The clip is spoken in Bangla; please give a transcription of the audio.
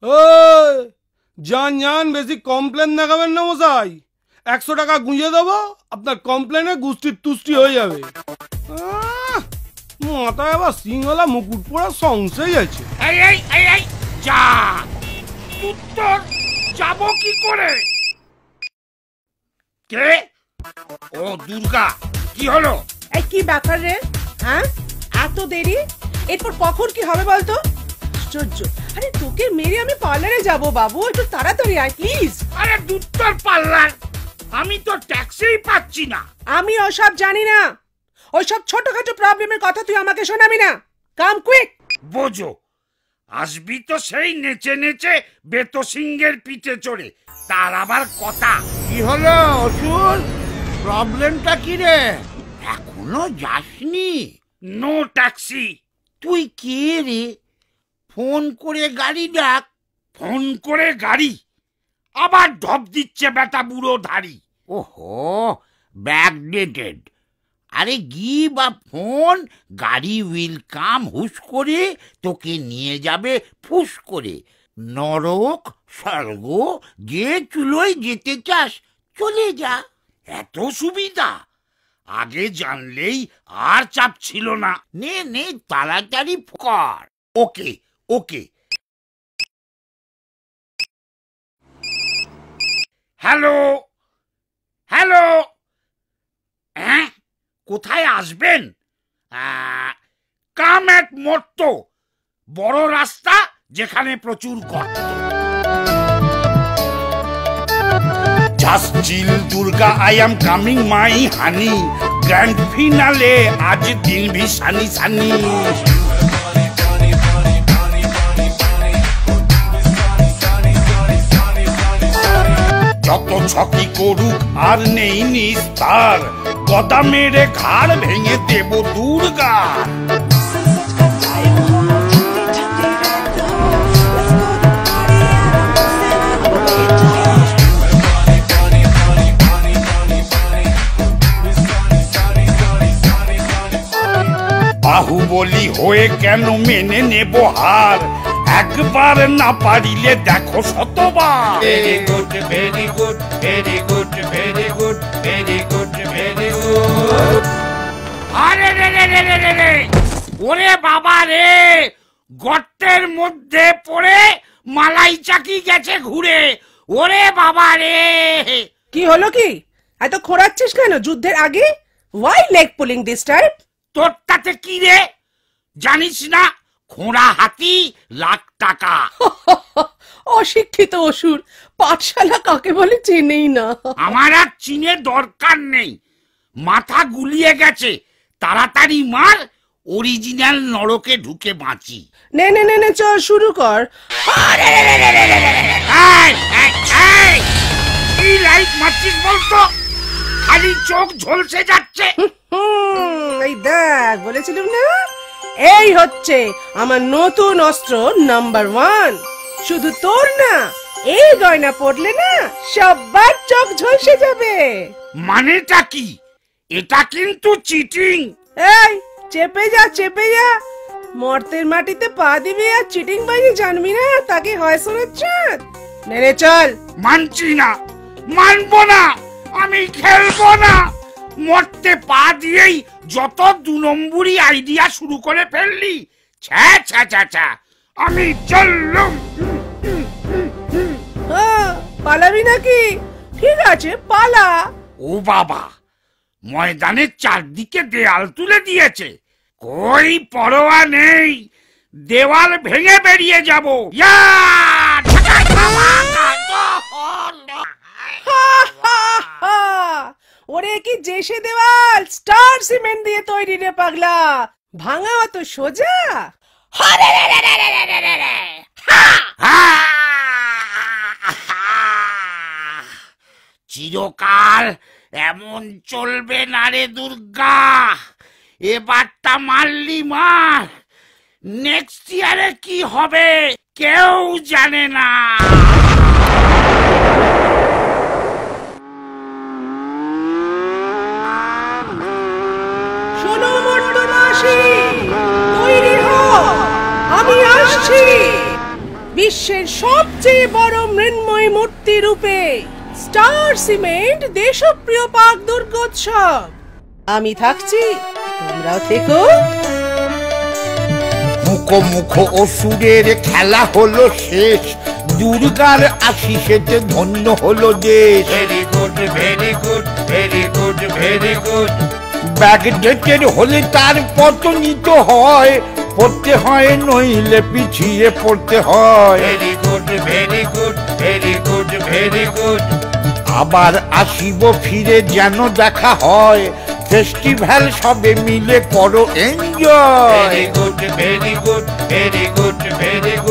ওই যান যান, বেশি কমপ্লেন দেখাবেন না মশাই। 100 টাকা গুঁজে দেবো, আপনার কমপ্লেনে গুষ্টির তুষ্টি হয়ে যাবে। মাথায় আবার সিংহলা মুকুট পরা সংশয় আছে। এই এই এই এই যা, উত্তর যাব কি করে? কে? ও দুর্গা, কি হলো? এই কি ব্যাপার রে? হ্যাঁ, এত দেরি? এরপর কখন কি হবে বলতো? আশ্চর্য। আরে তোকে মেরে আমি পার্লারে যাব বাবু, একটু তাড়াতাড়ি আয় প্লিজ। আরে দুত্তর পার্লার, আমি তো ট্যাক্সিই পাচ্ছি না। আমি ওসব জানি না, ওইসব ছোটখাটো প্রবলেমের কথা তুই আমাকে শোনাবি না। কাম কুইক। বোঝো, আসবি তো সেই নেচে নেচে বেতো সিংহের পিঠে চড়ে, তার আবার কথা। কি হলো অসুর, প্রবলেমটা কি রে? এখনো যাসনি? No taxi. তুই কে রে? ফোন করে গাড়ি ডাক। ফোন করে গাড়ি? আবার ঢপ দিচ্ছে বেটা বুড়ো ধাড়ি। ওহো, ব্যাকডেটেড। আরে গিভ আ ফোন, গাড়ি উইল কাম হুশ করে, তোকে নিয়ে যাবে ফুস করে। নরক স্বর্গ যে চুলোয় যেতে চাস চলে যা। এত সুবিধা? আগে জানলেই আর চাপ ছিল না। নে নে, তাড়াতাড়ি কর। ওকে ওকে। হ্যালো হ্যালো, হ্যাঁ কোথায় আসবেন? কাম এট মোট্টো, বড় রাস্তা যেখানে প্রচুর গর্ত। Just chill Durga, I am coming my honey. Grand finale আজ দিন ভি সানি সানি। যত ছকি করুক আর নেই নিস্তার, গদা মেরে ঘাড় ভেঙে দেব দুর্গা। বাহুবলী হয়ে কেন মেনে নেব হার? একবার না পারিলে দেখো শতবার। Very good very good very good very good very good very good. আরে রে রে রে রে রে রে, ওরে বাবা রে, গর্তের মধ্যে পড়ে মালাই চাকি গেছে ঘুরে। ওরে বাবা রে। কি হলো কি? এত খোঁড়াচ্ছিস কেন যুদ্ধের আগে? Why leg pulling this type? তোর তাতে কি রে? জানিস না খোঁড়া হাতি লাখ টাকা। অশিক্ষিত অসুর, পাঠশালা কাকে বলে চেনেই না। আমার আর চিনে দরকার নেই, মাথা গুলিয়ে গেছে। তাড়াতাড়ি মার, অরিজিনাল নরকে ঢুকে বাঁচি। নে নে নে নে, চল শুরু কর। কি লাইট মারছিস বলতো? খালি চোখ ঝলসে যাচ্ছে। এই দেখ, বলেছিলাম না, এই হচ্ছে আমার নতুন অস্ত্র নাম্বার 1। শুধু তোর না, এই গয়না পড়লে না সবার চোখ ঝলসে যাবে। মানেটা কি? এটা কিন্তু চিটিং। এই চেপে যা চেপে যা, মর্তের মাটিতে পা দিবি আর চিটিং বাজি জানবি না, তাকে হয় শোনাচ্ছে। নে চল। মানছি না, মানবো না, আমি খেলবো না। মরতে পা দিয়েই যত 2 নম্বরই আইডিয়া শুরু করে ফেললি। ছ্যা ছ্যা ছ্যা ছ্যা, আমি চললুম। পালাবি নাকি? ঠিক আছে পালা। ও বাবা, ময়দানের চারদিকে দেয়াল তুলে দিয়েছে। কই পরোয়া নেই, দেওয়াল ভেঙে বেরিয়ে যাব। ওরে কি জেসে দেওয়াল, স্টার সিমেন্ট দিয়ে তৈরি রে পাগলা, ভাঙা অত সোজা? চিরকাল এমন চলবে না রে দুর্গা। এবারটা মারলি মার, নেক্সট ইয়ারে কি হবে কেউ জানে না। শোনো মর্তবাসী, তৈরি হও, আমি আসছি। বিশ্বের সবচেয়ে বড় মৃন্ময় মূর্তি রূপে স্টার সিমেন্ট দেশপ্রিয় পাক দুর্গোৎসব। আমি থাকছি, তোমরাও থেকো। মুখ অসুরের খেলা হলো শেষ, দুর্গার আশিসেতে ধন্য হলো দেশ। Very good very good very good very good. Backdated হলে তার পতনিত হয়, পড়তে হয় নইলে পিছিয়ে পড়তে হয়। Very good very good very good very good. আবার আসিব ফিরে যেন দেখা হয়, ফেস্টিভ্যাল সবে মিলে করো enjoy. Very good very good very good very good.